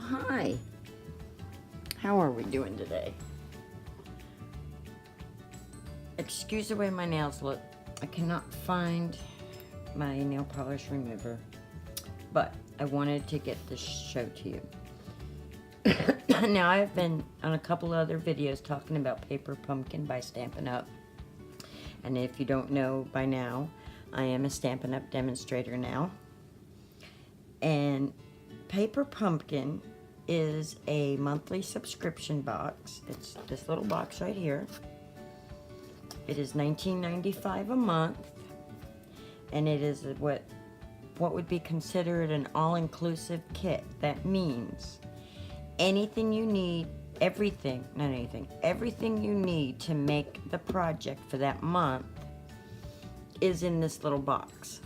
hi. How are we doing today? Excuse the way my nails look. I cannot find my nail polish remover, but I wanted to get this show to you. Now, I've been on a couple other videos talking about Paper Pumpkin by Stampin' Up. And if you don't know by now, I am a Stampin' Up demonstrator now. And Paper Pumpkin is a monthly subscription box. It's this little box right here. It is $19.95 a month, and it is what would be considered an all-inclusive kit. That means anything you need, everything you need to make the project for that month is in this little box.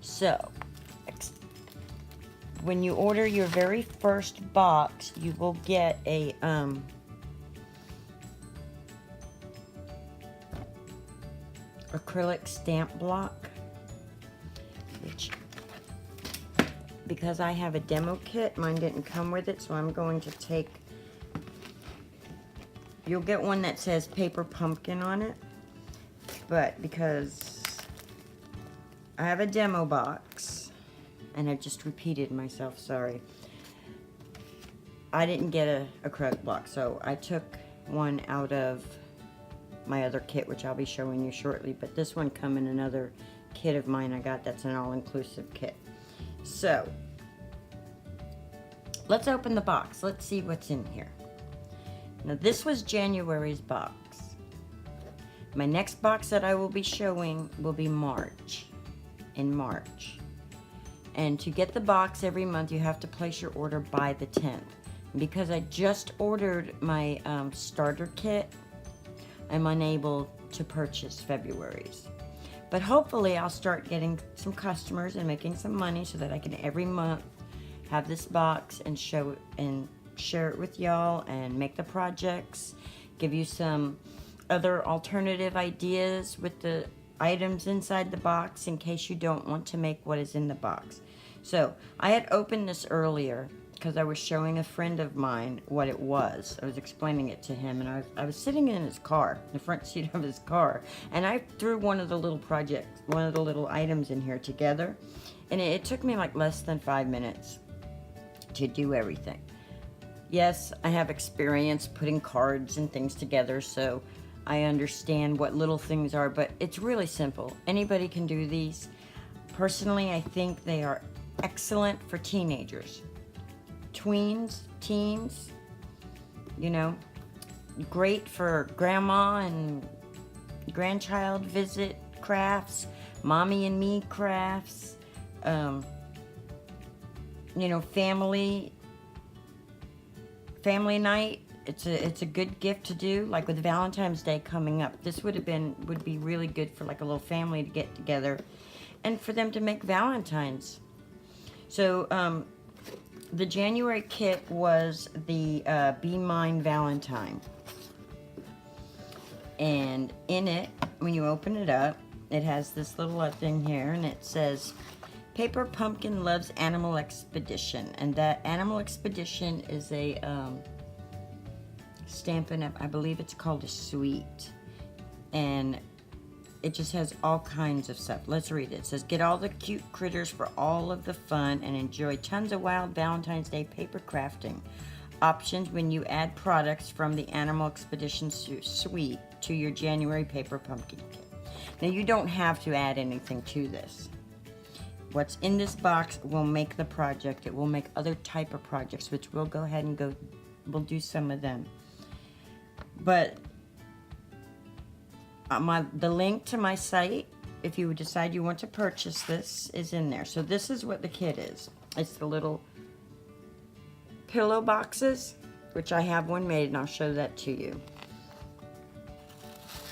So, when you order your very first box, you will get a acrylic stamp block, which, because I have a demo kit, mine didn't come with it, so I'm going to take, you'll get one that says Paper Pumpkin on it, but because I have a demo box, and I just repeated myself, sorry. I didn't get a acrylic block, so I took one out of my other kit, which I'll be showing you shortly, but this one come in another kit of mine I got that's an all-inclusive kit. So, let's open the box. Let's see what's in here. Now, this was January's box. My next box that I will be showing will be March. In March. And to get the box every month, you have to place your order by the 10th. Because I just ordered my starter kit, I'm unable to purchase February's. But hopefully I'll start getting some customers and making some money so that I can every month have this box and show it and share it with y'all and make the projects, give you some other alternative ideas with the items inside the box in case you don't want to make what is in the box. So I had opened this earlier because I was showing a friend of mine what it was. I was explaining it to him, and I was sitting in his car, the front seat of his car, and I threw one of the little items in here together, and it took me like less than 5 minutes to do everything. Yes, I have experience putting cards and things together, so I understand what little things are, but it's really simple. Anybody can do these. Personally, I think they are excellent for teenagers. Tweens, teens, you know, great for grandma and grandchild visit crafts, mommy and me crafts, you know, family night. It's a good gift to do, like with Valentine's Day coming up. This would be really good for like a little family to get together and for them to make Valentines. So the January kit was the Be Mine Valentine. And in it, when you open it up, it has this little thing here, and it says, Paper Pumpkin loves Animal Expedition. And that Animal Expedition is a Stampin' Up, I believe it's called a suite. And it just has all kinds of stuff. Let's read it. It says, get all the cute critters for all of the fun and enjoy tons of wild Valentine's Day paper crafting options when you add products from the Animal Expedition suite to your January Paper Pumpkin kit. Now, you don't have to add anything to this. What's in this box will make the project. It will make other type of projects, which we'll go ahead and we'll do some of them. But the link to my site, if you decide you want to purchase this, is in there. So this is what the kit is. It's the little pillow boxes, which I have one made, and I'll show that to you.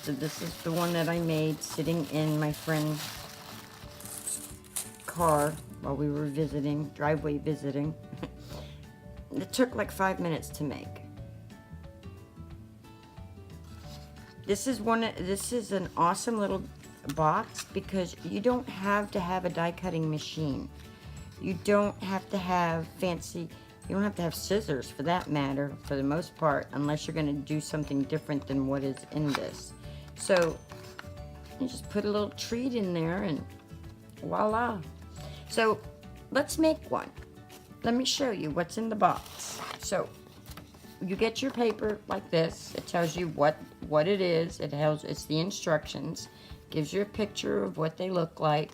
So this is the one that I made sitting in my friend's car while we were driveway visiting. It took like 5 minutes to make. This is an awesome little box because you don't have to have a die cutting machine. You don't have to have fancy, you don't have to have scissors for that matter, for the most part, unless you're going to do something different than what is in this. So you just put a little treat in there and voila. So let's make one. Let me show you what's in the box. So you get your paper like this. It tells you what it is. It's the instructions. Gives you a picture of what they look like.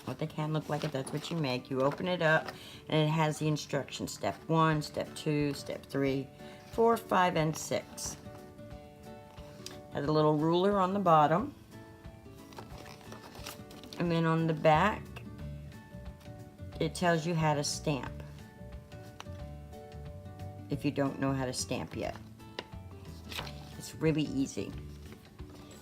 What they can look like if that's what you make. You open it up and it has the instructions. Step 1, step 2, step 3, 4, 5, and 6. Has a little ruler on the bottom. And then on the back, it tells you how to stamp. If you don't know how to stamp yet. It's really easy.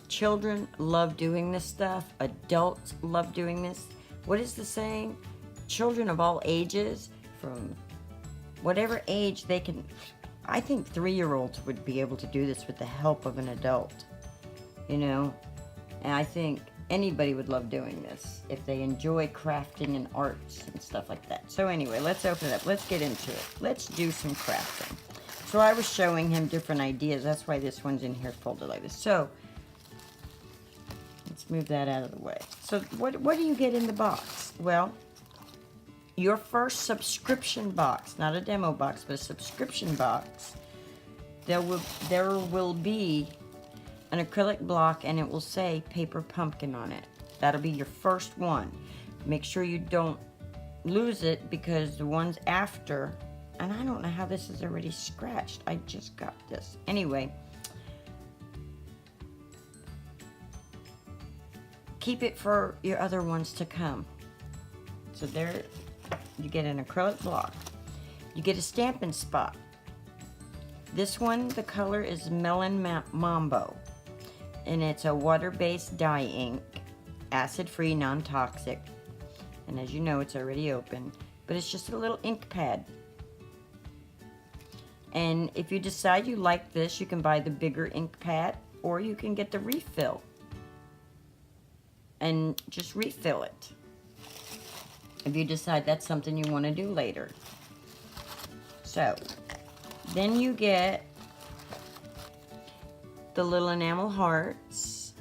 Children love doing this stuff. Adults love doing this. What is the saying? Children of all ages, from whatever age they can. I think 3-year-olds would be able to do this with the help of an adult. You know? And I think anybody would love doing this if they enjoy crafting and arts and stuff like that. So anyway, let's open it up. Let's get into it. Let's do some crafting. So I was showing him different ideas. That's why this one's in here folded like this. So let's move that out of the way. So what do you get in the box? Well, your first subscription box, not a demo box, but a subscription box, there will be an acrylic block and it will say Paper Pumpkin on it. That'll be your first one. Make sure you don't lose it, because the ones after, and I don't know how this is already scratched. I just got this. Anyway, keep it for your other ones to come. So there, you get an acrylic block. You get a Stampin' Spot. This one, the color is Melon Mambo. And it's a water-based dye ink, acid-free, non-toxic. And as you know, it's already open. But it's just a little ink pad. And if you decide you like this, you can buy the bigger ink pad, or you can get the refill. And just refill it. If you decide that's something you want to do later. So, then you get the little enamel hearts.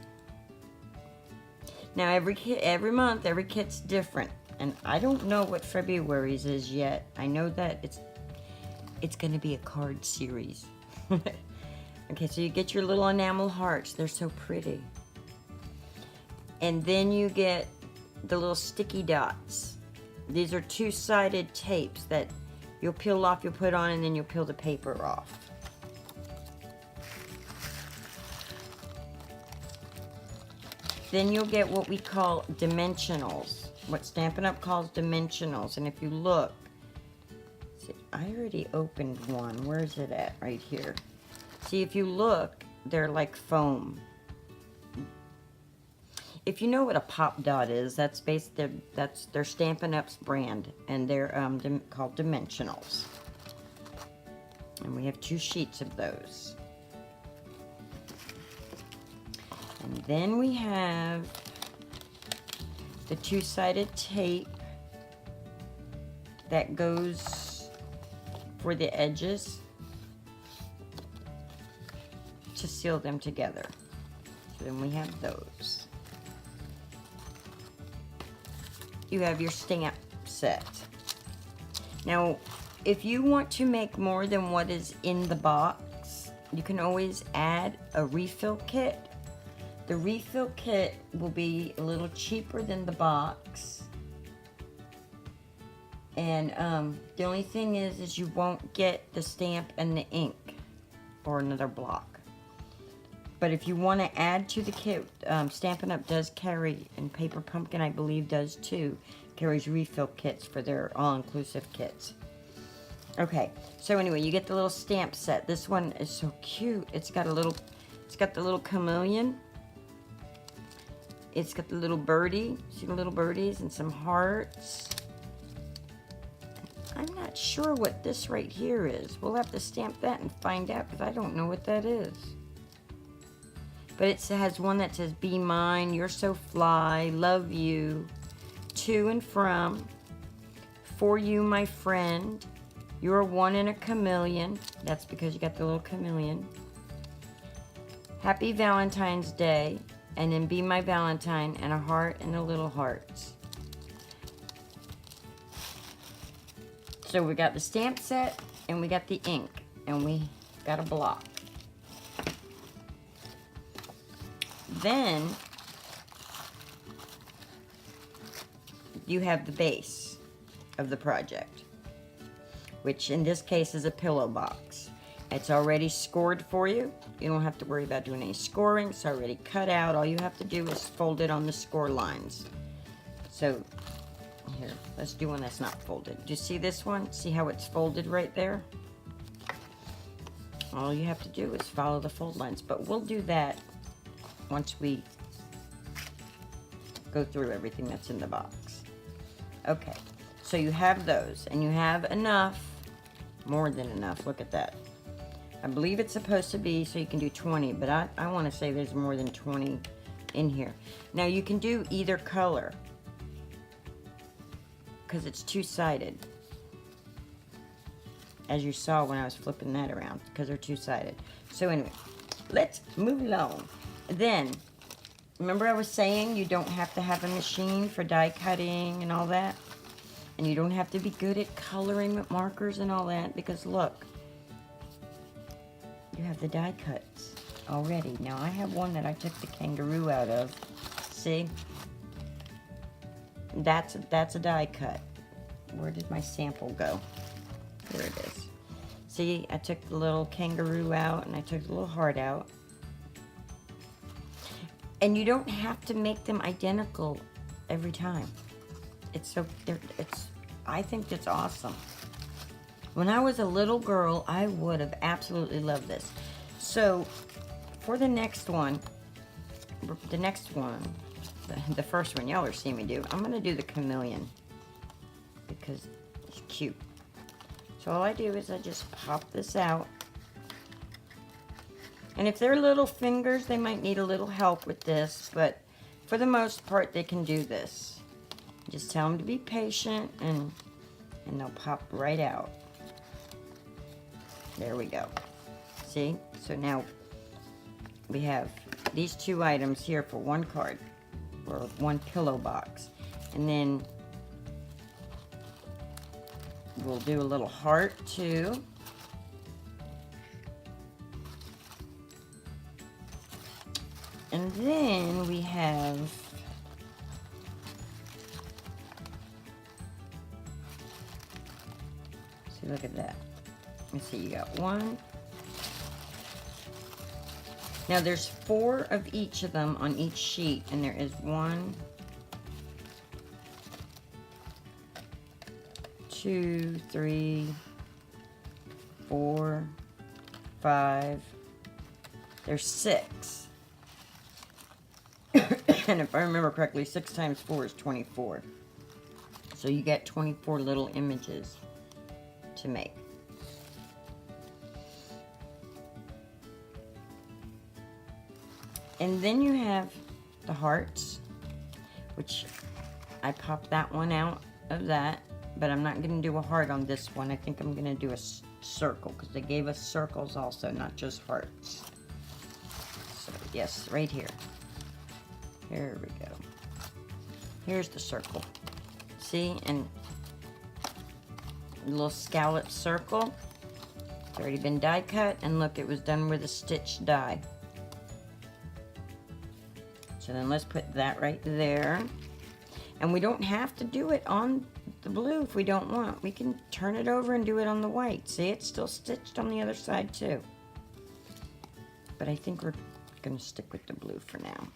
Now every month, every kit's different. And I don't know what February's is yet. I know that it's going to be a card series. Okay, so you get your little enamel hearts. They're so pretty. And then you get the little sticky dots. These are 2-sided tapes that you'll peel off, you'll put on, and then you'll peel the paper off. Then you'll get what we call dimensionals, what Stampin' Up calls dimensionals. And if you look, see, I already opened one. Where's it at? Right here. See, if you look, they're like foam. If you know what a pop dot is, that's their Stampin' Up's brand, and they're called dimensionals. And we have 2 sheets of those. And then we have the 2-sided tape that goes for the edges to seal them together. So then we have those. You have your stamp set. Now, if you want to make more than what is in the box, you can always add a refill kit. The refill kit will be a little cheaper than the box. And the only thing is you won't get the stamp and the ink or another block. But if you want to add to the kit, Stampin' Up does carry, and Paper Pumpkin I believe does too, carries refill kits for their all-inclusive kits. Okay, so anyway, you get the little stamp set. This one is so cute. It's got the little chameleon. It's got the little birdie. See the little birdies and some hearts. I'm not sure what this right here is. We'll have to stamp that and find out, because I don't know what that is. But it has one that says, "Be mine, you're so fly, love you, to and from." for you, my friend. You're one in a chameleon. That's because you got the little chameleon. Happy Valentine's Day. And then be my Valentine, and a heart and a little hearts. So we got the stamp set, and we got the ink, and we got a block. Then you have the base of the project, which in this case is a pillow box. It's already scored for you. You don't have to worry about doing any scoring. It's already cut out. All you have to do is fold it on the score lines. So here, let's do one that's not folded. Do you see this one? See how it's folded right there? All you have to do is follow the fold lines, but we'll do that once we go through everything that's in the box. Okay, so you have those, and you have enough, more than enough. Look at that. I believe it's supposed to be so you can do 20, but I want to say there's more than 20 in here. Now you can do either color because it's two-sided, as you saw when I was flipping that around, because they're two-sided. So anyway, let's move along. Then, remember I was saying you don't have to have a machine for die cutting and all that? And you don't have to be good at coloring with markers and all that, because look, you have the die cuts already. Now I have one that I took the kangaroo out of. See? That's a die cut. Where did my sample go? Here it is. See, I took the little kangaroo out and I took the little heart out. And you don't have to make them identical every time. I think it's awesome. When I was a little girl, I would have absolutely loved this. So, for the next one, the first one y'all are seeing me do, I'm going to do the chameleon because it's cute. So all I do is I just pop this out. And if they're little fingers, they might need a little help with this, but for the most part, they can do this. Just tell them to be patient and they'll pop right out. There we go. See? So now we have these two items here for one card, or one pillow box. And then we'll do a little heart too. And then we have see, look at that. Let's see, you got one. Now there's 4 of each of them on each sheet, and there is 1, 2, 3, 4, 5. There's 6. And if I remember correctly, 6 times 4 is 24. So you get 24 little images to make. And then you have the hearts, which I popped that one out of that, but I'm not going to do a heart on this one. I think I'm going to do a circle, because they gave us circles also, not just hearts. So yes, right here. Here we go. Here's the circle. See, and a little scallop circle. It's already been die cut, and look, it was done with a stitch die. So then let's put that right there. And we don't have to do it on the blue if we don't want. We can turn it over and do it on the white. See, it's still stitched on the other side too. But I think we're going to stick with the blue for now.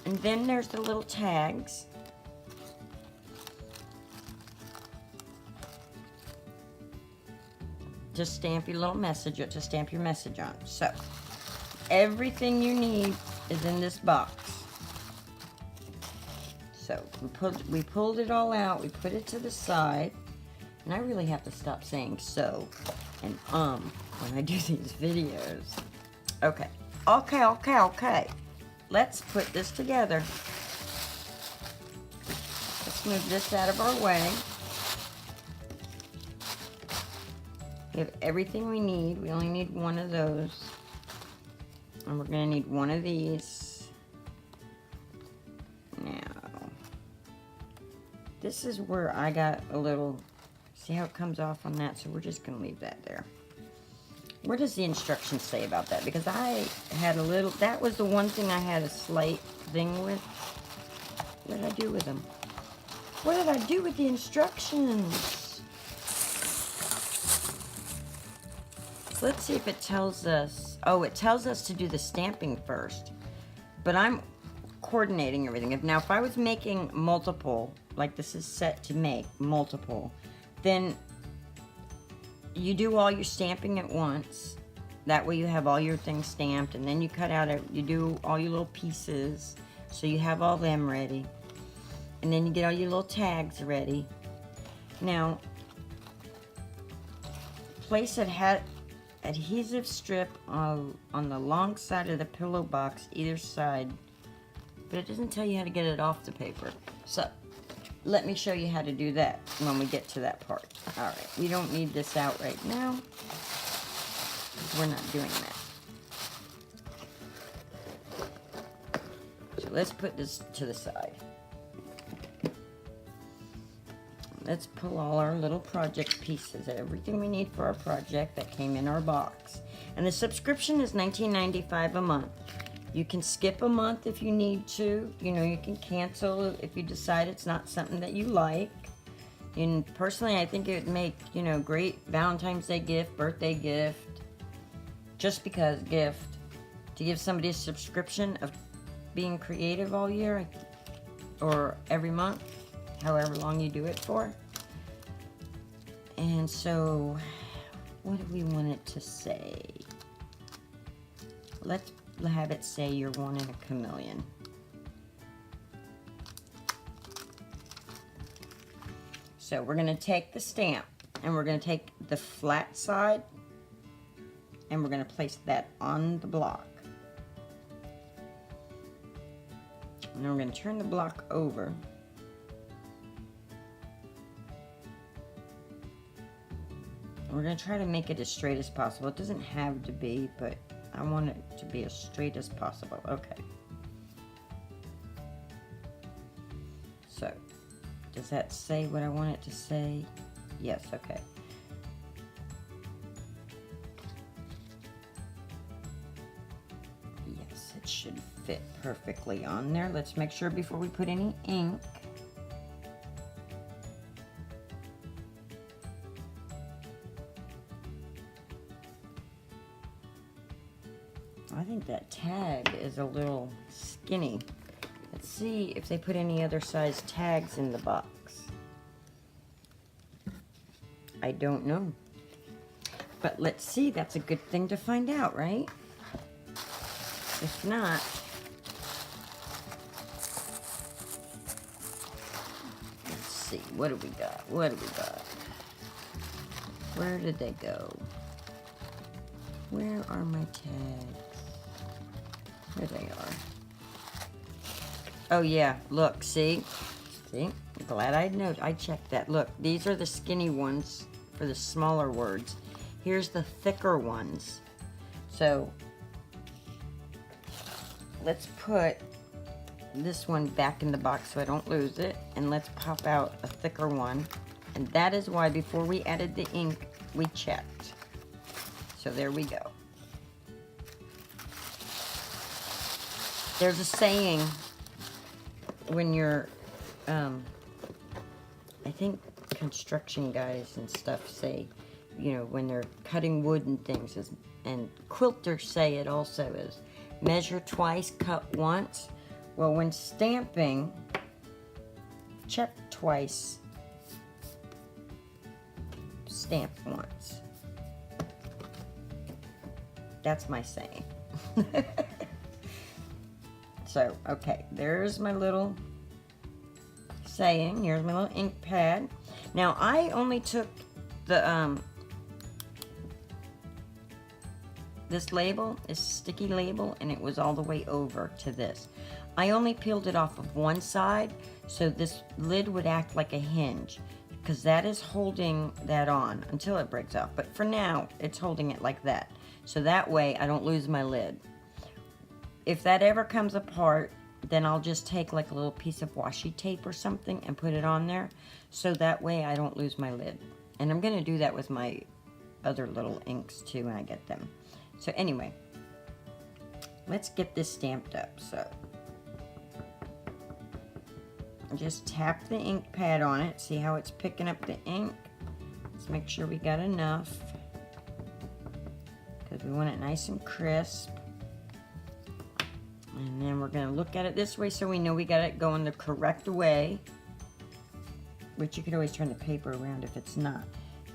And then there's the little tags. Just stamp your little message, to stamp your message on. So, everything you need is in this box. So, we pulled it all out, we put it to the side, and I really have to stop saying so and when I do these videos. Okay, Okay. Let's put this together. Let's move this out of our way. We have everything we need. We only need one of those. And we're going to need one of these. Now, this is where I got a little, see how it comes off on that? So we're just going to leave that there. Where does the instructions say about that? Because I had a little, that was the one thing I had a slight thing with. What did I do with them? What did I do with the instructions? So let's see if it tells us. Oh, it tells us to do the stamping first. But I'm coordinating everything. Now, if I was making multiple, like this is set to make multiple, then you do all your stamping at once. That way you have all your things stamped, and then you cut out, you do all your little pieces, so you have all them ready. And then you get all your little tags ready. Now, place a adhesive strip on the long side of the pillow box, either side, but it doesn't tell you how to get it off the paper. So, let me show you how to do that when we get to that part. Alright, we don't need this out right now. We're not doing that. So let's put this to the side. Let's pull all our little project pieces, everything we need for our project that came in our box. And the subscription is $19.95 a month. You can skip a month if you need to. You know, you can cancel if you decide it's not something that you like. And personally, I think it would make, you know, great Valentine's Day gift, birthday gift, just because gift, to give somebody a subscription of being creative all year or every month, however long you do it for. And so, what do we want it to say? Let's have it say you're wanting a chameleon. So we're going to take the stamp and we're going to take the flat side and we're going to place that on the block. And then we're going to turn the block over. We're going to try to make it as straight as possible. It doesn't have to be, but I want it to be as straight as possible. Okay. So, does that say what I want it to say? Yes, okay. Yes, it should fit perfectly on there. Let's make sure before we put any ink. I think that tag is a little skinny. Let's see if they put any other size tags in the box. I don't know. But let's see, that's a good thing to find out, right? If not, let's see, what do we got? What do we got? Where did they go? Where are my tags? There they are. Oh yeah, look, see? See? I'm glad I checked that. Look, these are the skinny ones for the smaller words. Here's the thicker ones. So, let's put this one back in the box so I don't lose it. And let's pop out a thicker one. And that is why before we added the ink, we checked. So there we go. There's a saying when you're, I think construction guys and stuff say, you know, when they're cutting wood and things, and quilters say it also is, measure twice, cut once. Well, when stamping, check twice, stamp once. That's my saying. So, okay, there's my little saying. Here's my little ink pad. Now, I only took the this label is sticky label, and it was all the way over to this. I only peeled it off of one side, so this lid would act like a hinge, because that is holding that on until it breaks off. But for now, it's holding it like that. So that way I don't lose my lid. If that ever comes apart, then I'll just take like a little piece of washi tape or something and put it on there, so that way I don't lose my lid. And I'm gonna do that with my other little inks too when I get them. So anyway, let's get this stamped up. So just tap the ink pad on it, see how it's picking up the ink. Let's make sure we got enough, because we want it nice and crisp. And then we're gonna look at it this way so we know we got it going the correct way, which you could always turn the paper around if it's not.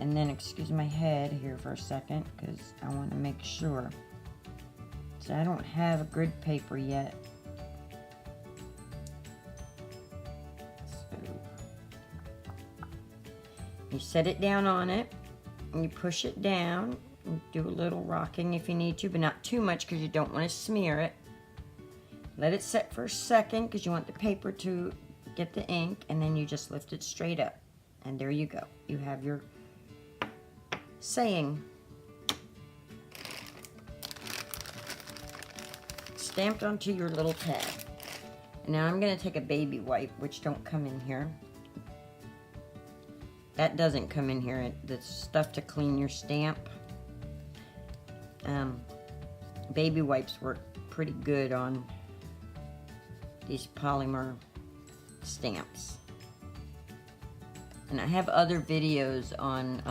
And then, excuse my head here for a second, because I want to make sure. So I don't have a grid paper yet. So you set it down on it, and you push it down, and do a little rocking if you need to, but not too much because you don't want to smear it. Let it set for a second because you want the paper to get the ink, and then you just lift it straight up. And there you go. You have your saying stamped onto your little tag. And now I'm going to take a baby wipe, which don't come in here. That doesn't come in here. The stuff to clean your stamp. Baby wipes work pretty good on these polymer stamps. And I have other videos on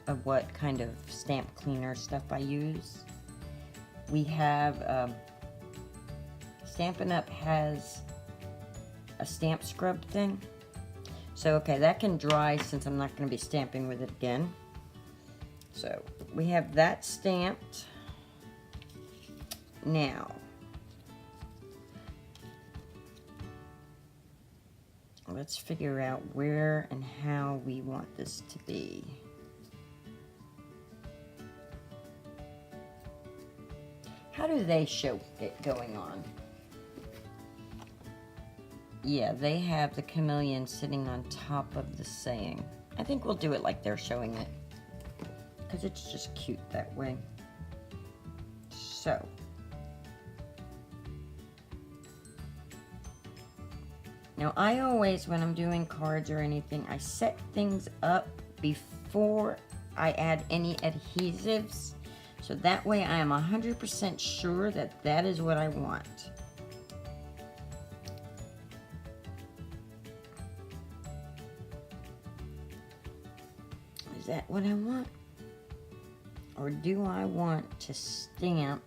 of what kind of stamp cleaner stuff I use. We have Stampin' Up has a stamp scrub thing. So okay, that can dry since I'm not going to be stamping with it again. So we have that stamped. Now let's figure out where and how we want this to be. How do they show it going on? Yeah, they have the chameleon sitting on top of the saying. I think we'll do it like they're showing it, because it's just cute that way. So now, I always, when I'm doing cards or anything, I set things up before I add any adhesives. So that way I am 100% sure that that is what I want. Is that what I want? Or do I want to stamp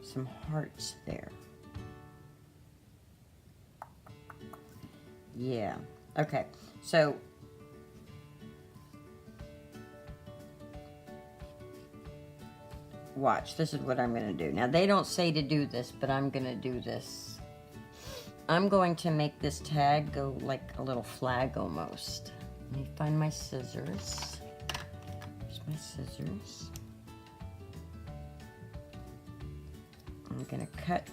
some hearts there? Yeah, okay, so watch, this is what I'm going to do. Now, they don't say to do this, but I'm going to do this. I'm going to make this tag go like a little flag almost. Let me find my scissors. Here's my scissors. I'm going to cut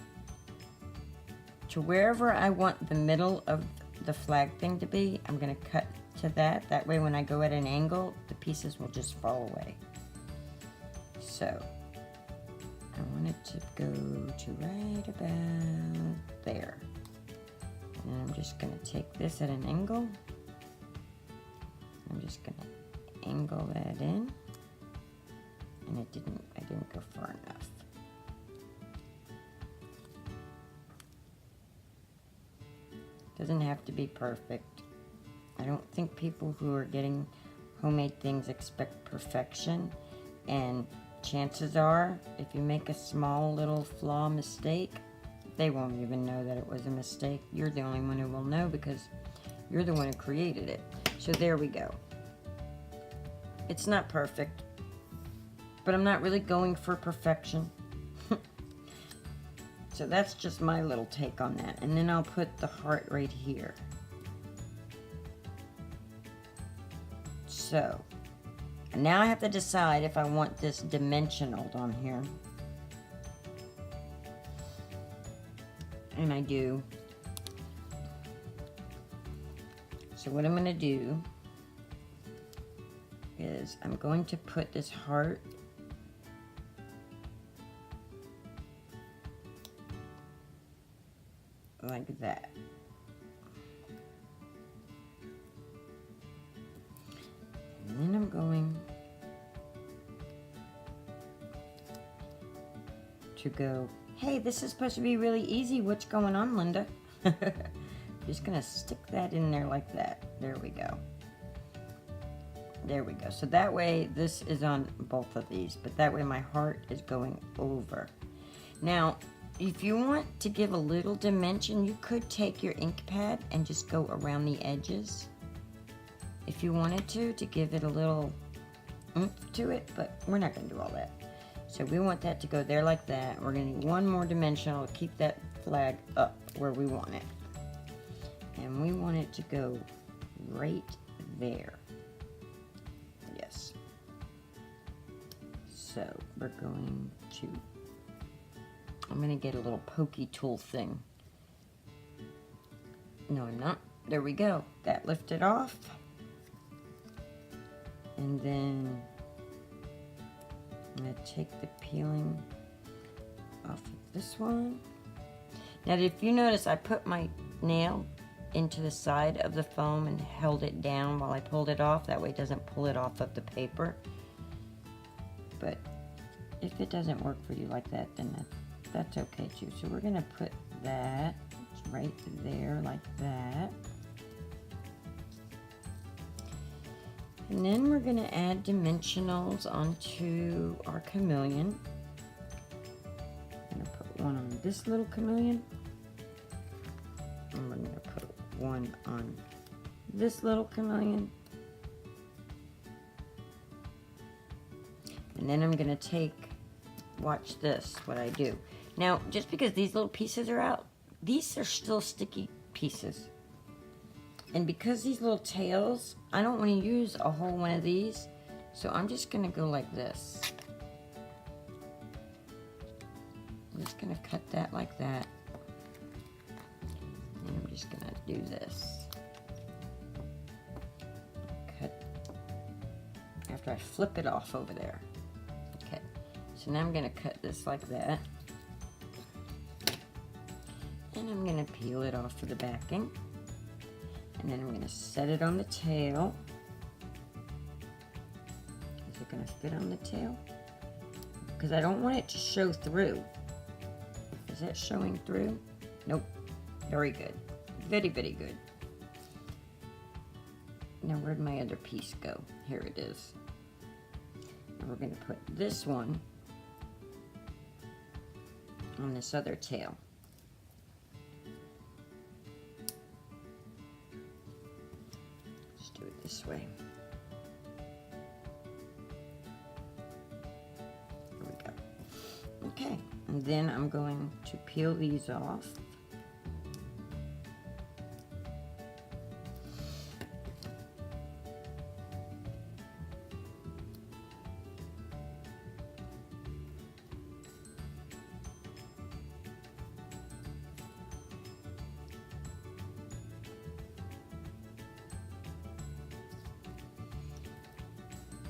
to wherever I want the middle of the flag thing to be. I'm going to cut to that. That way when I go at an angle, the pieces will just fall away. So I want it to go to right about there. And I'm just going to take this at an angle. I'm just going to angle that in. And I didn't go far enough. Doesn't have to be perfect. I don't think people who are getting homemade things expect perfection, and chances are if you make a small little flaw mistake, they won't even know that it was a mistake. You're the only one who will know because you're the one who created it. So there we go. It's not perfect, but I'm not really going for perfection. So that's just my little take on that. And then I'll put the heart right here. So And now I have to decide if I want this dimensional on here. And I do. So what I'm going to do is I'm going to put this heart like that. And then I'm going to go, hey, this is supposed to be really easy. What's going on, Linda? Just gonna stick that in there like that. There we go. There we go. So that way this is on both of these, but that way my heart is going over. Now, if you want to give a little dimension, you could take your ink pad and just go around the edges if you wanted to give it a little oomph to it, but we're not going to do all that. So we want that to go there like that. We're going to need one more dimensional to keep that flag up where we want it. And we want it to go right there. Yes. So we're going to, I'm going to get a little pokey tool thing. No, I'm not. There we go. That lifted off. And then I'm going to take the peeling off of this one. Now, if you notice, I put my nail into the side of the foam and held it down while I pulled it off. That way it doesn't pull it off of the paper. But if it doesn't work for you like that, then that's okay too. So we're going to put that right there like that. And then we're going to add dimensionals onto our chameleon. I'm going to put one on this little chameleon. And we're going to put one on this little chameleon. And then I'm going to take, watch this, what I do. Now, just because these little pieces are out, these are still sticky pieces. And because these little tails, I don't want to use a whole one of these, so I'm just going to go like this. I'm just going to cut that like that. And I'm just going to do this. Cut after I flip it off over there. Okay, so now I'm going to cut this like that. And I'm going to peel it off of the backing. And then I'm going to set it on the tail. Is it going to fit on the tail? Because I don't want it to show through. Is that showing through? Nope. Very good. Very, very good. Now where'd my other piece go? Here it is. And we're going to put this one on this other tail. This way. There we go. Okay, and then I'm going to peel these off.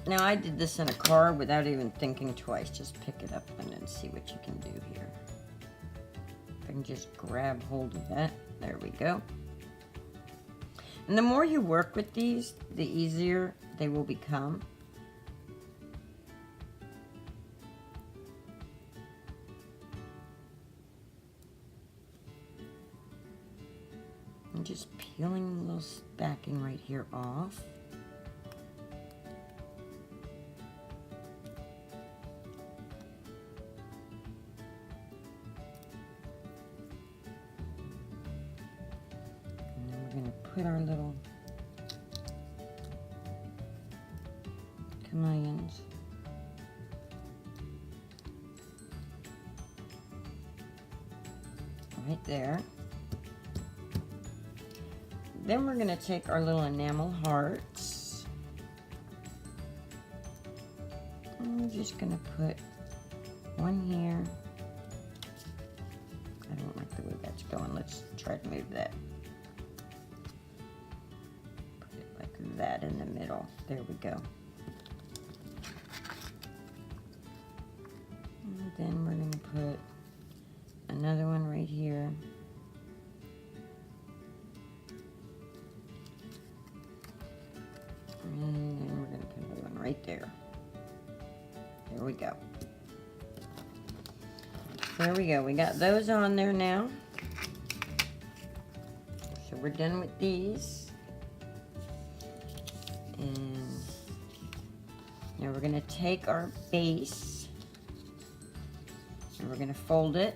Now I did this in a car without even thinking twice. Just pick it up and then see what you can do here. I can just grab hold of that. There we go. And the more you work with these, the easier they will become. I'm just peeling the little backing right here off. Put our little chameleons right there. Then we're going to take our little enamel hearts I'm just gonna put one here. I don't like the way that's going. Let's try to move that. Put it like that in the middle. There we go. And then we're gonna put another one right here. And then we're going to put another one right there. There we go. There we go. We got those on there now. So we're done with these. And now we're going to take our base and we're going to fold it.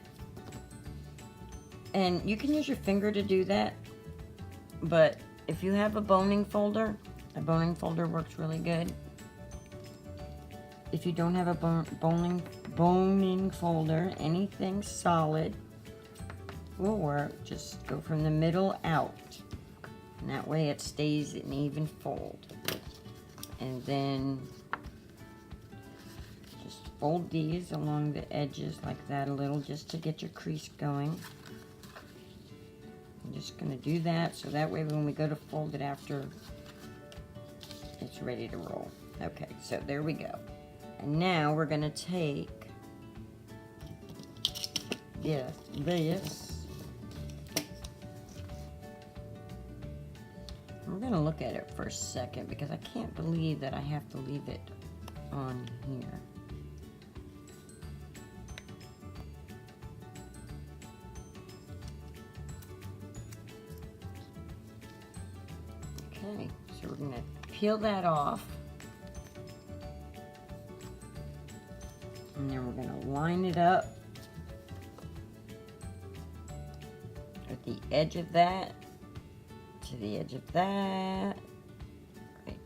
And you can use your finger to do that. But if you have a boning folder works really good. If you don't have a boning folder, anything solid will work. Just go from the middle out. And that way it stays an even fold. And then just fold these along the edges like that a little just to get your crease going. I'm just going to do that so that way when we go to fold it after, it's ready to roll. Okay, so there we go. And now we're going to take this. I'm going to look at it for a second because I can't believe that I have to leave it on here. Okay, so we're going to peel that off. And then we're going to line it up with the edge of that to the edge of that. Right.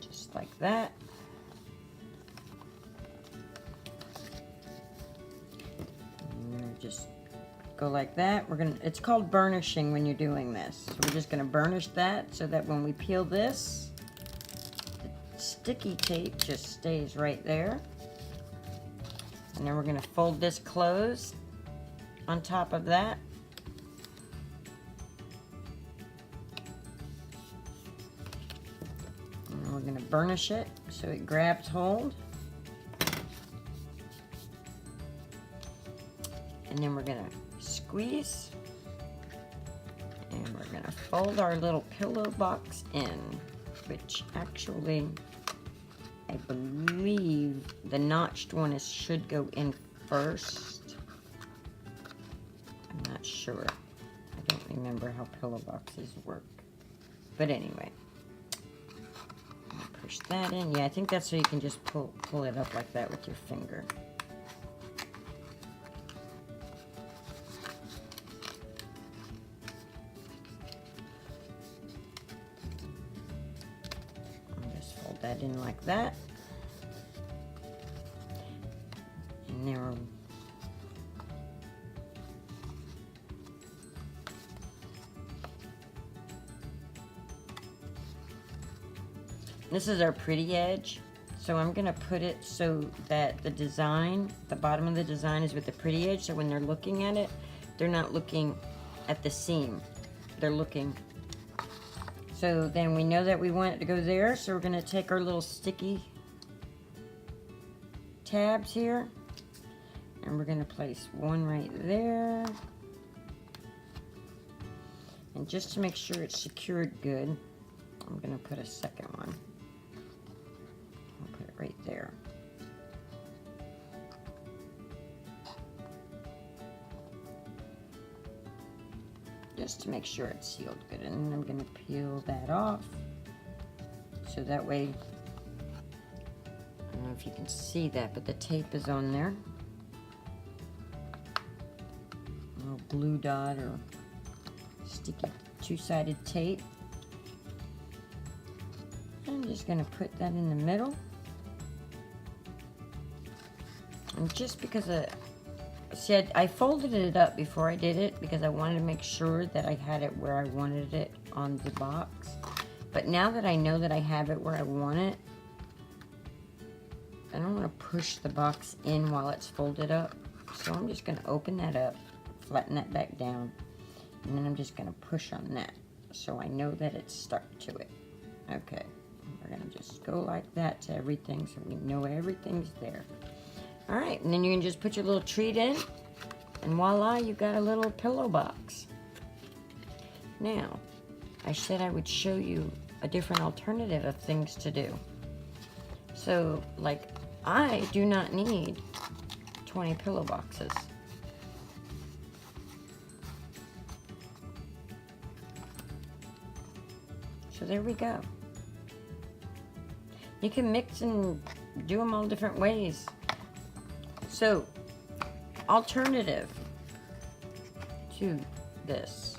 Just like that. Just go like that. It's called burnishing when you're doing this. So we're just gonna burnish that so that when we peel this, the sticky tape just stays right there. And then we're gonna fold this closed on top of that. And we're gonna burnish it so it grabs hold. And then we're gonna squeeze and we're gonna fold our little pillow box in, which actually I believe the notched one should go in first. I'm not sure. I don't remember how pillow boxes work. But anyway, push that in. Yeah, I think that's so you can just pull it up like that with your finger. That in like that, and there. This is our pretty edge, so I'm gonna put it so that the design, the bottom of the design is with the pretty edge, so when they're looking at it, they're not looking at the seam, they're looking. So then we know that we want it to go there, so we're gonna take our little sticky tabs here, and we're gonna place one right there. And just to make sure it's secured good, I'm gonna put a second one. I'll put it right there. Just to make sure it's sealed good. And then I'm going to peel that off so that way, I don't know if you can see that, but the tape is on there. A little glue dot or sticky two-sided tape. I'm just going to put that in the middle. And just because said I folded it up before I did it because I wanted to make sure that I had it where I wanted it on the box. But now that I know that I have it where I want it, I don't want to push the box in while it's folded up. So I'm just going to open that up, flatten that back down, and then I'm just going to push on that so I know that it's stuck to it. Okay, we're going to just go like that to everything so we know everything's there. All right, and then you can just put your little treat in, and voila, you got a little pillow box. Now, I said I would show you a different alternative of things to do. So, like, I do not need 20 pillow boxes. So there we go. You can mix and do them all different ways. So, alternative to this,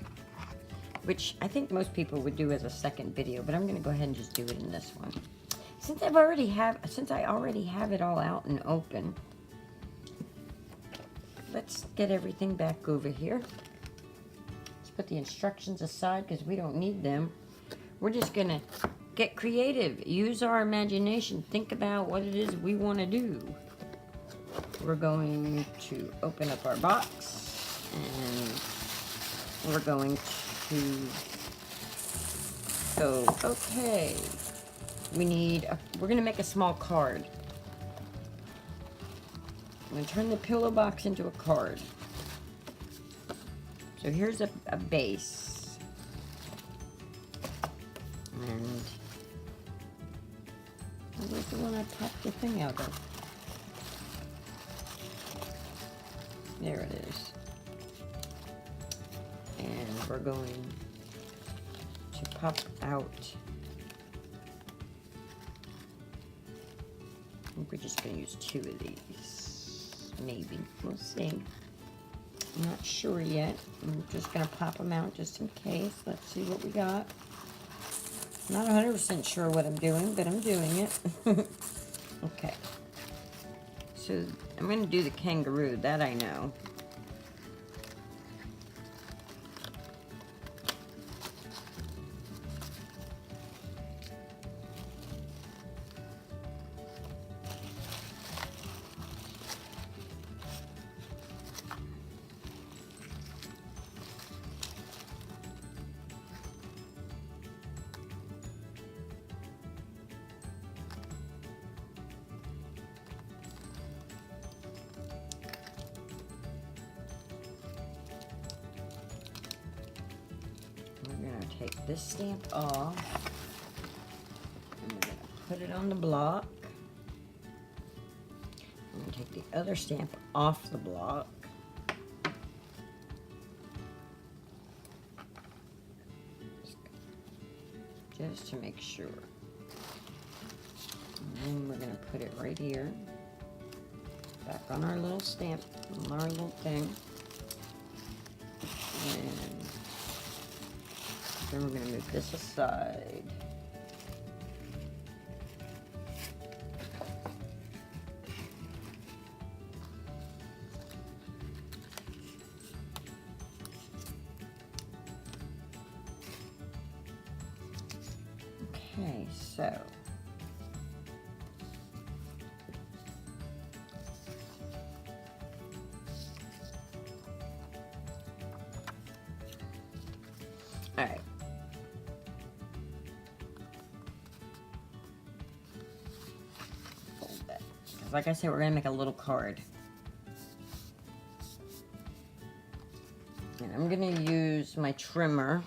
which I think most people would do as a second video, but I'm going to go ahead and just do it in this one. Since I already have it all out and open, let's get everything back over here. Let's put the instructions aside because we don't need them. We're just going to get creative, use our imagination, think about what it is we want to do. We're going to open up our box, and we're going to go, okay, we're going to make a small card. I'm going to turn the pillow box into a card. So here's a base. And where's the one I popped the thing out of? There it is. And we're going to pop out. I think we're just going to use 2 of these. Maybe. We'll see. I'm not sure yet. I'm just going to pop them out just in case. Let's see what we got. Not 100% sure what I'm doing, but I'm doing it. Okay. So I'm going to do the kangaroo, that I know. Take this stamp off, and we're going to put it on the block. I'm going to take the other stamp off the block. Just to make sure. And then we're going to put it right here, back on our little stamp, on our little thing. And then we're going to move this aside. Okay, so all right. Like I said, we're going to make a little card. And I'm going to use my trimmer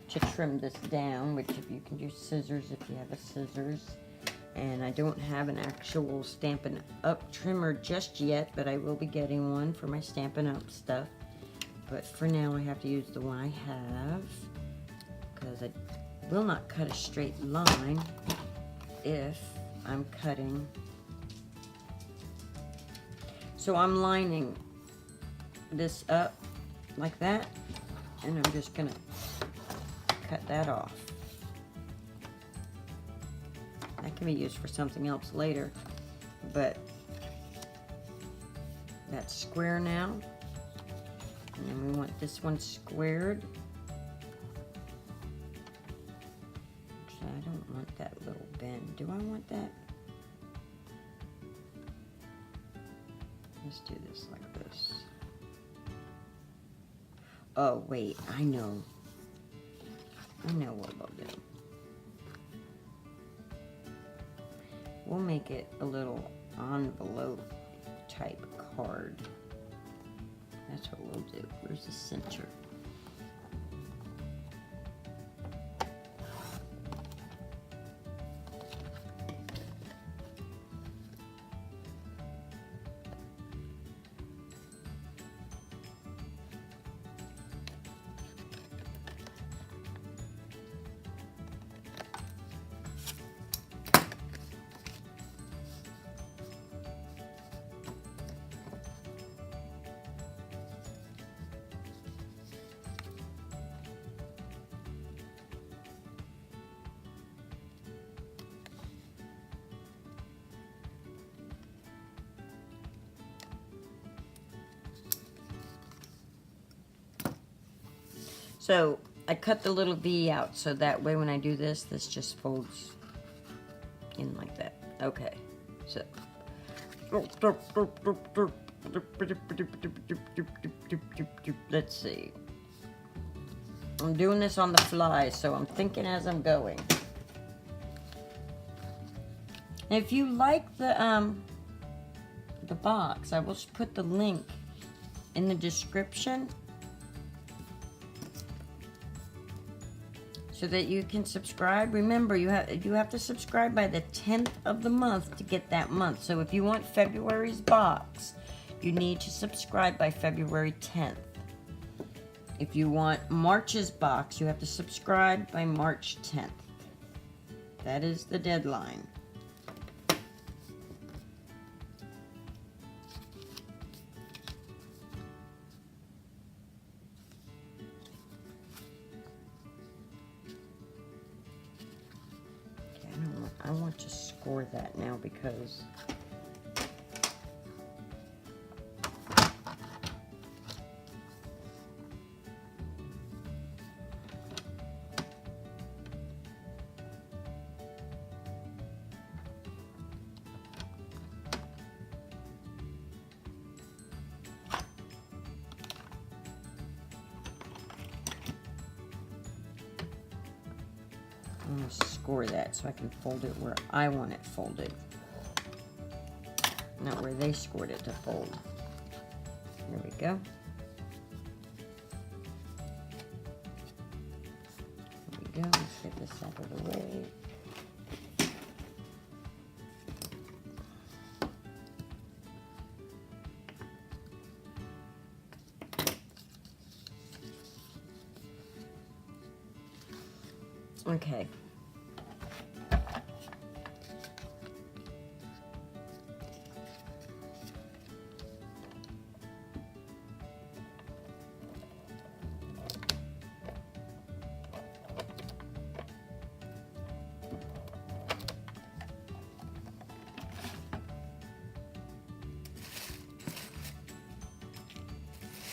to trim this down, which if you can use scissors if you have a scissors. And I don't have an actual Stampin' Up trimmer just yet, but I will be getting one for my Stampin' Up stuff. But for now, I have to use the one I have, because I will not cut a straight line if I'm cutting. So I'm lining this up like that, and I'm just gonna cut that off. That can be used for something else later, but that square now. And then we want this one squared. Actually, I don't want that little bend. Do I want that? Let's do this like this. Oh, wait, I know. I know what we'll do. We'll make it a little envelope type card. That's what we'll do. Where's the center? So I cut the little V out so that way when I do this, this just folds in like that. Okay, so. Let's see. I'm doing this on the fly, so I'm thinking as I'm going. If you like the box, I will put the link in the description so that you can subscribe. Remember, you have to subscribe by the 10th of the month to get that month. So if you want February's box, you need to subscribe by February 10th. If you want March's box, you have to subscribe by March 10th. That is the deadline. I want to score that now because I'm going to score that so I can fold it where I want it folded, not where they scored it to fold. There we go. There we go. Let's get this out of the way. Okay.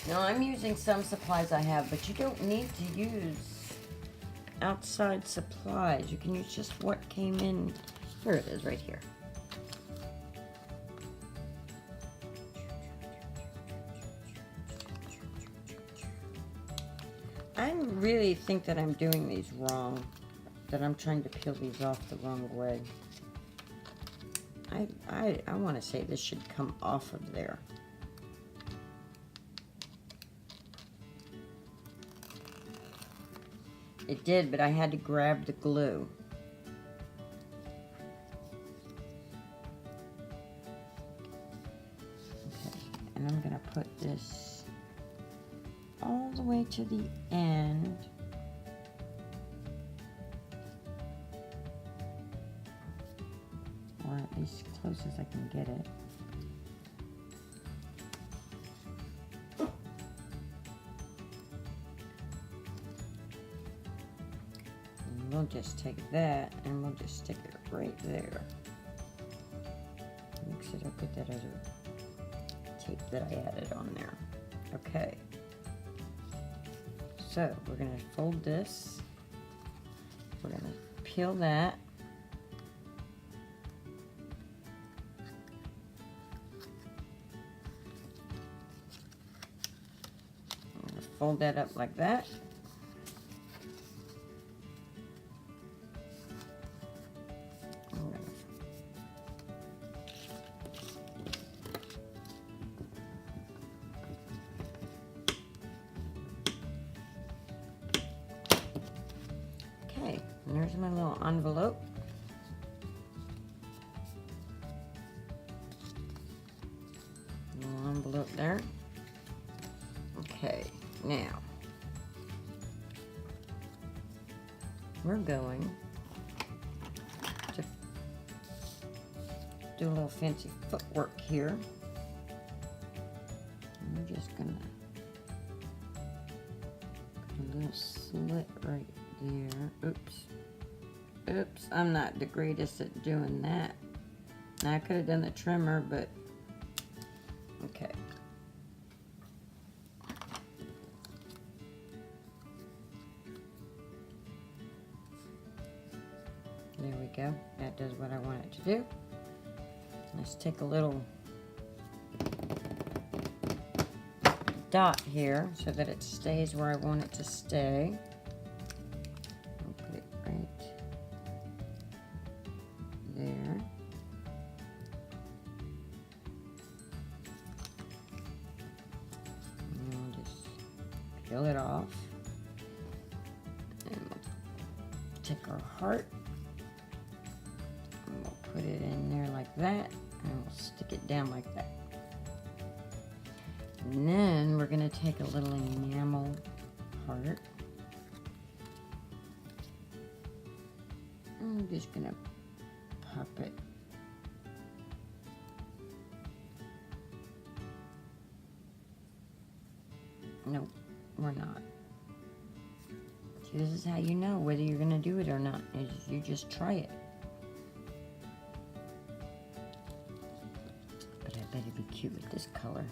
Now I'm using some supplies I have, but you don't need to use outside supplies. You can use just what came in. Here it is, right here. I really think that I'm doing these wrong, that I'm trying to peel these off the wrong way. I want to say this should come off of there. It did, but I had to grab the glue. Okay, and I'm going to put this all the way to the end. Or at least close as I can get it. We'll just take that and we'll just stick it right there. Mix it up with that other tape that I added on there. Okay. So we're going to fold this. We're going to peel that. I'm going to fold that up like that. Okay, and there's my little envelope. Little envelope there. Okay, now we're going to do a little fancy footwork here. And we're just gonna put a little slit right there. Oops. Oops, I'm not the greatest at doing that. Now I could have done the trimmer, but okay. There we go. That does what I want it to do. Let's take a little dot here so that it stays where I want it to stay. I'll put it right there. And we'll just peel it off. And we'll take our heart. And we'll put it in there like that. And we'll stick it down like that. And then we're going to take a little enamel heart. I'm just going to pop it. Nope, we're not. See, this is how you know whether you're going to do it or not, is you just try it. But I bet it'd be cute with this color.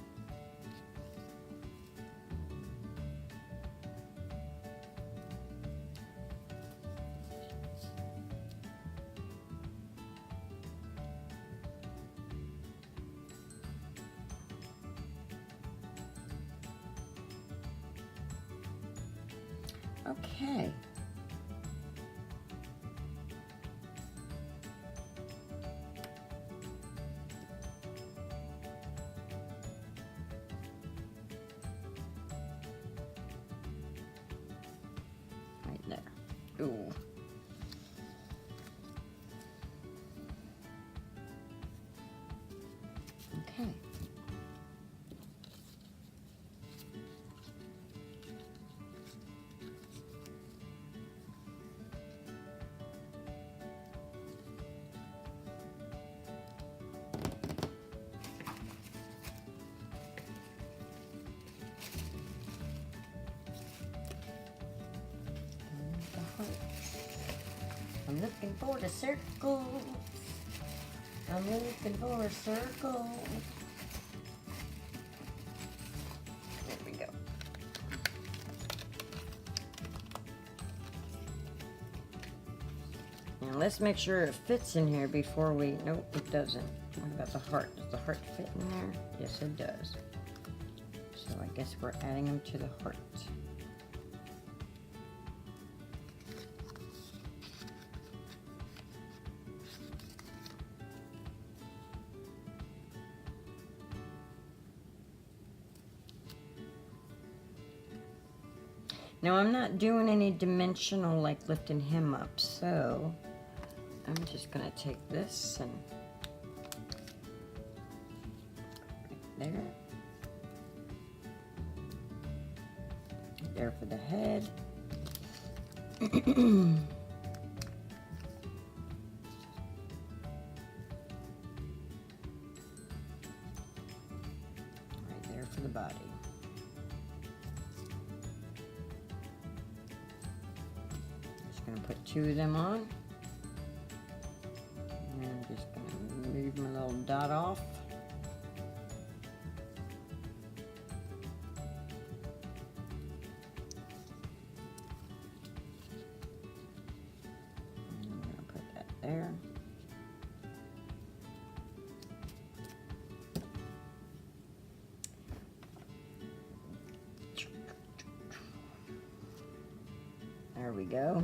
Okay. Right there. Ooh. Okay. I'm looking for the circle. I'm looking for a circle. There we go. Now let's make sure it fits in here before we... Nope, it doesn't. What about the heart? Does the heart fit in there? Yes, it does. So I guess we're adding them to the heart. Now I'm not doing any dimensional like lifting him up, so I'm just gonna take this and right there for the head. Right there for the body. Gonna put two of them on, and I'm just gonna move my little dot off. there. There we go.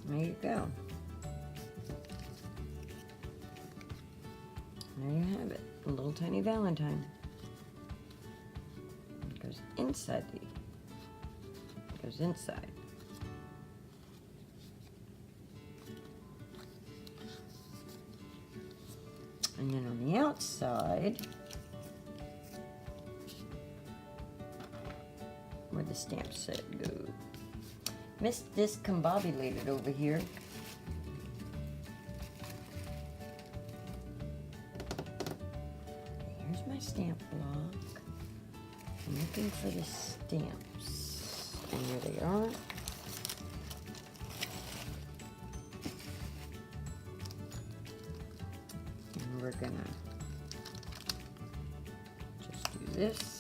There you go. There you have it. A little tiny Valentine. It goes inside the... It goes inside. And then on the outside, where the stamp set goes. Discombobulated over here. Here's my stamp block. I'm looking for the stamps. And here they are. And we're gonna just do this.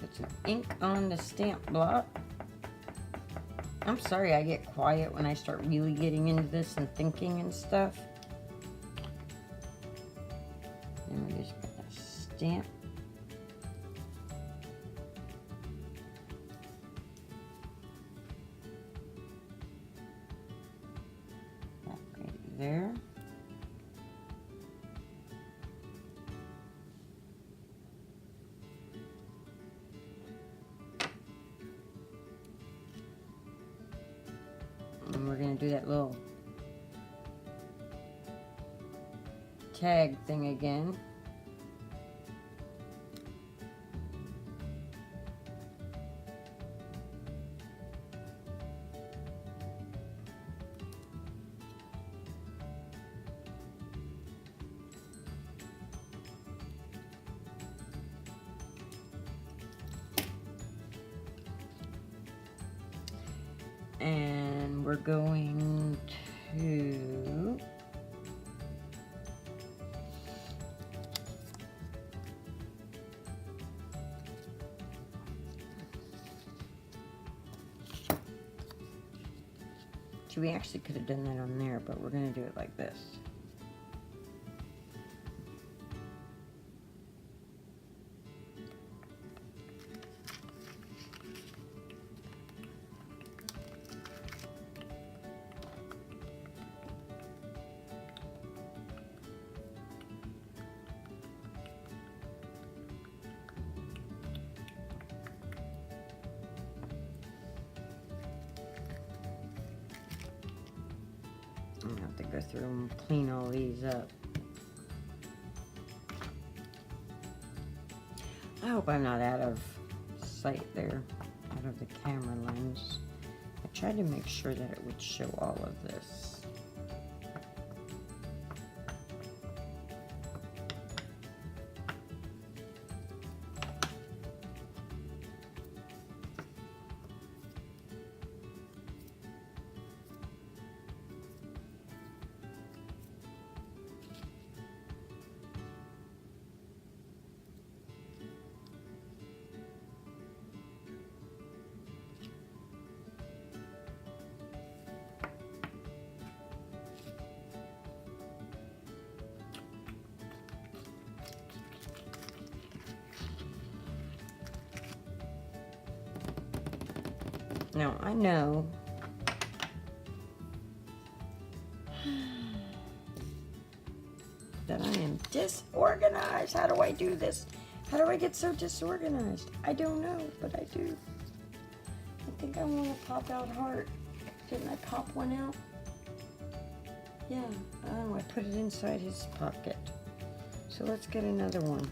Put some ink on the stamp block. I'm sorry I get quiet when I start really getting into this and thinking and stuff. And we're just gonna stamp. That right there. And we're going to do that little tag thing again. And we're going to we actually could have done that on there, but we're going to do it like this. I'm gonna have to go through and clean all these up. I hope I'm not out of sight there, out of the camera lens. I tried to make sure that it would show all of this. Now, I know that I am disorganized. How do I do this? How do I get so disorganized? I don't know, but I do. I think I want to pop out heart. Didn't I pop one out? Yeah, oh, I put it inside his pocket. So let's get another one.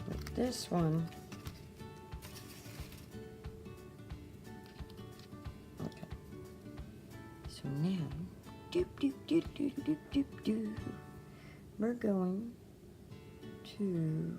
With this one. Okay. So now, doop doop doop doop doop doop doop. We're going to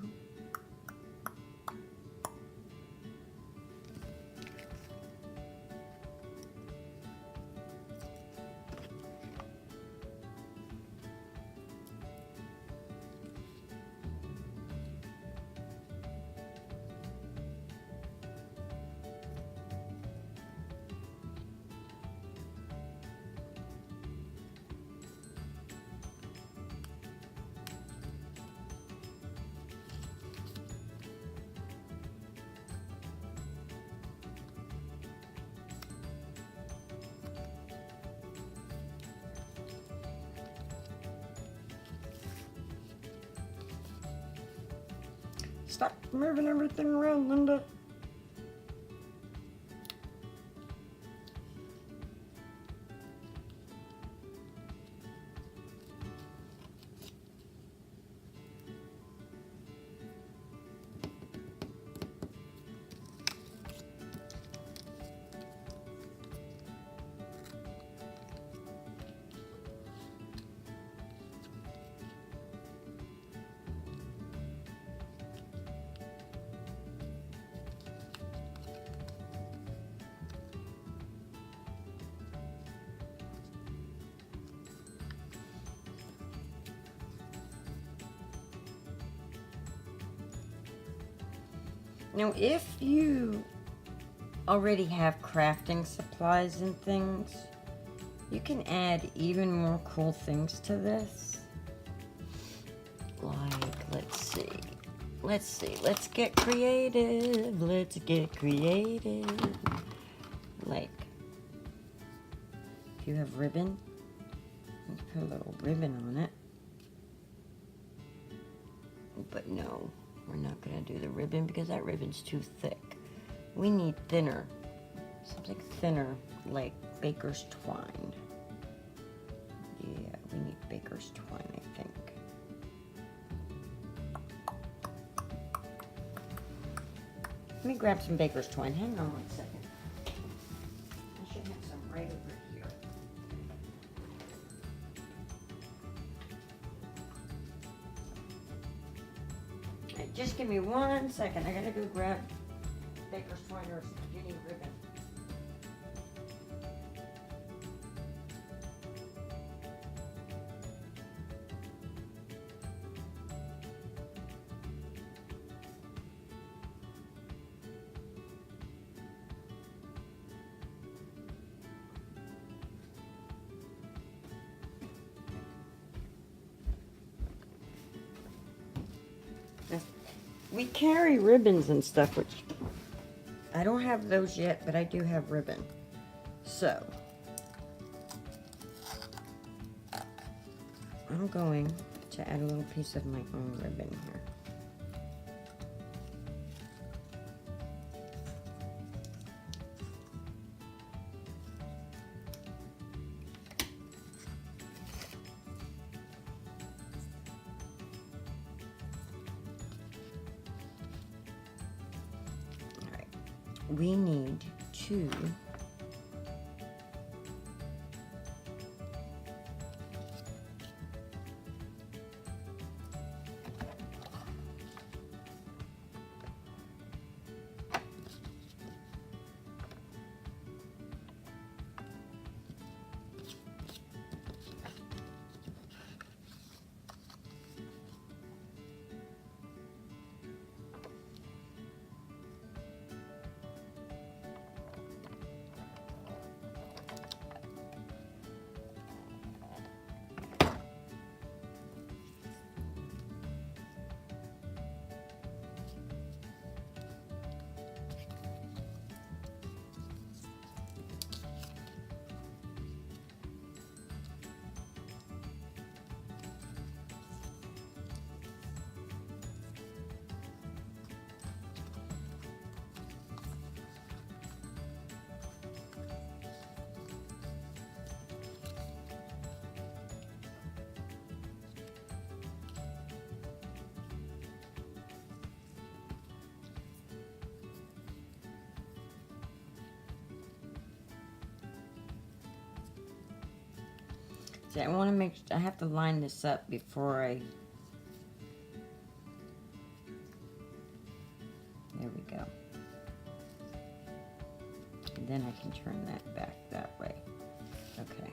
stop moving everything around, Linda. Now, if you already have crafting supplies and things, you can add even more cool things to this. Like, let's get creative. Let's get creative. Like, if you have ribbon, let's put a little ribbon on it. But no. We're not going to do the ribbon because that ribbon's too thick. We need thinner. Something thinner, like baker's twine. Yeah, we need baker's twine, I think. Let me grab some baker's twine. Hang on 1 second. I should have some right over here. Just give me 1 second. I gotta go grab baker's twine or skinny ribbon. We carry ribbons and stuff, which I don't have those yet, but I do have ribbon. So, I'm going to add a little piece of my own ribbon here. We need to See, I want to make, I have to line this up before I, there we go. And then I can turn that back that way. Okay.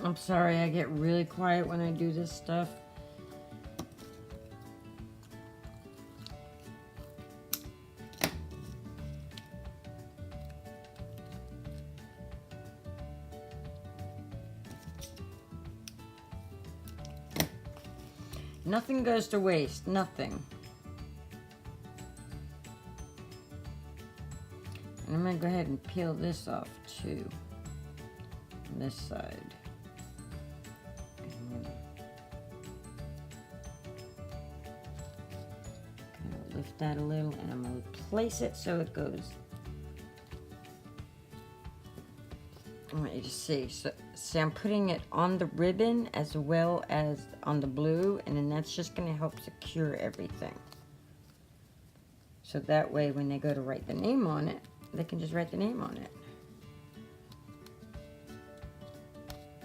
I'm sorry, I get really quiet when I do this stuff. Nothing goes to waste, nothing. And I'm going to go ahead and peel this off too, on this side. Lift that a little, and I'm going to place it so it goes. I want you to see. So, see, I'm putting it on the ribbon as well as on the blue, and then that's just going to help secure everything. So that way, when they go to write the name on it, they can just write the name on it.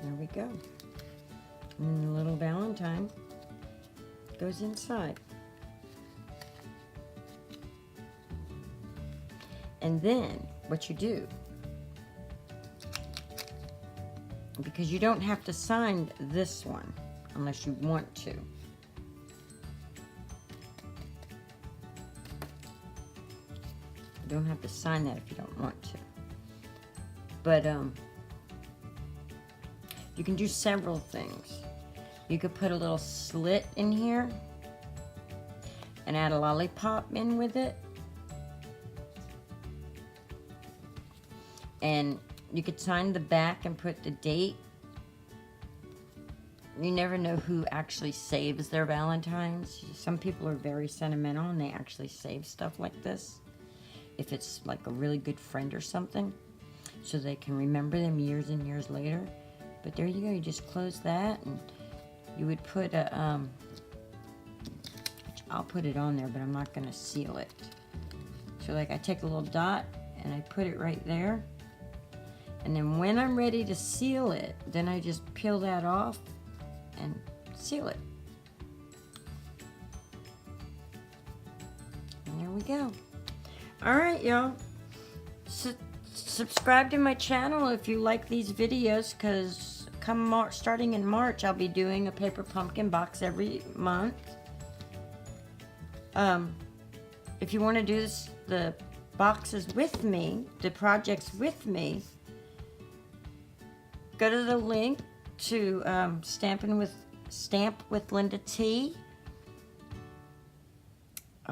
There we go. And then the little Valentine goes inside. And then what you do, because you don't have to sign this one unless you want to. You don't have to sign that if you don't want to. But you can do several things. You could put a little slit in here and add a lollipop in with it. And you could sign the back and put the date. You never know who actually saves their Valentines. Some people are very sentimental and they actually save stuff like this. If it's like a really good friend or something. So they can remember them years and years later. But there you go, you just close that and you would put a, I'll put it on there, but I'm not gonna seal it. So like I take a little dot and I put it right there. And then when I'm ready to seal it, then I just peel that off and seal it. And there we go. All right, y'all. Subscribe to my channel if you like these videos, because starting in March, I'll be doing a paper pumpkin box every month. If you want to do the boxes with me, the projects with me, go to the link to Stamp with Linda T.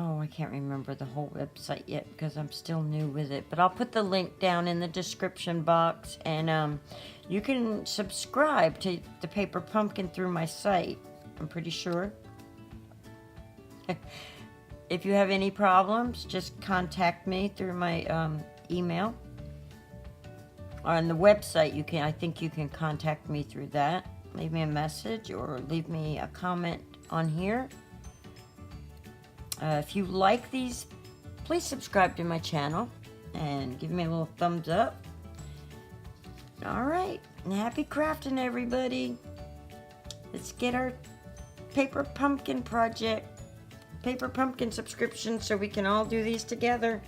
I can't remember the whole website yet because I'm still new with it. But I'll put the link down in the description box, and you can subscribe to the Paper Pumpkin through my site, I'm pretty sure. If you have any problems, just contact me through my email. On the website, I think you can contact me through that. Leave me a message or leave me a comment on here. If you like these, please subscribe to my channel and give me a little thumbs up. Alright, and happy crafting, everybody. Let's get our Paper Pumpkin project, Paper Pumpkin subscription, so we can all do these together.